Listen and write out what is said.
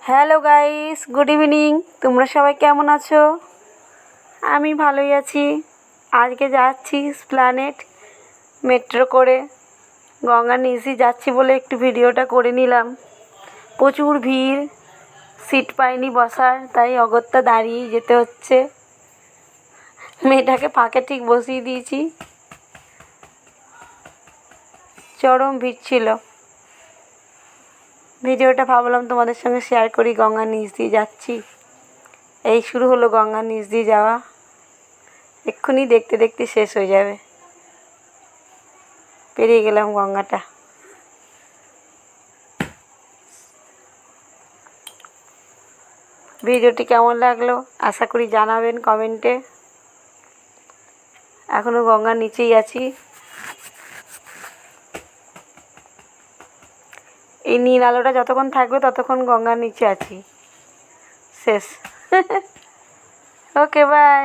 Hello guys, good evening. তোমরা সবাই কেমন আছো? আমি ভালোই আছি। আজকে যাচ্ছি এসপ্ল্যানেড মেট্রো করে। গঙ্গার নিচে যাচ্ছি বলে একটু ভিডিওটা করে নিলাম। প্রচুর ভিড়, সিট পাইনি বসার, তাই অগত্যা দাঁড়িয়েই যেতে হচ্ছে। মেয়েটাকে ফাঁকে ঠিক বসিয়ে দিয়েছি। চরম ভিড় ছিল। ভিডিওটা ভাবলাম তোমাদের সঙ্গে শেয়ার করি। গঙ্গার নিচ দিয়ে যাচ্ছি। এই শুরু হলো গঙ্গার নিচ দিয়ে যাওয়া। এক্ষুনি দেখতে দেখতে শেষ হয়ে যাবে। পেরিয়ে গেলাম গঙ্গাটা। ভিডিওটি কেমন লাগলো আশা করি জানাবেন কমেন্টে। এখনও গঙ্গার নিচেই আছি। এই নীল আলোটা যতক্ষণ থাকবে ততক্ষণ গঙ্গার নিচে আছি। শেষ। ওকে, বাই।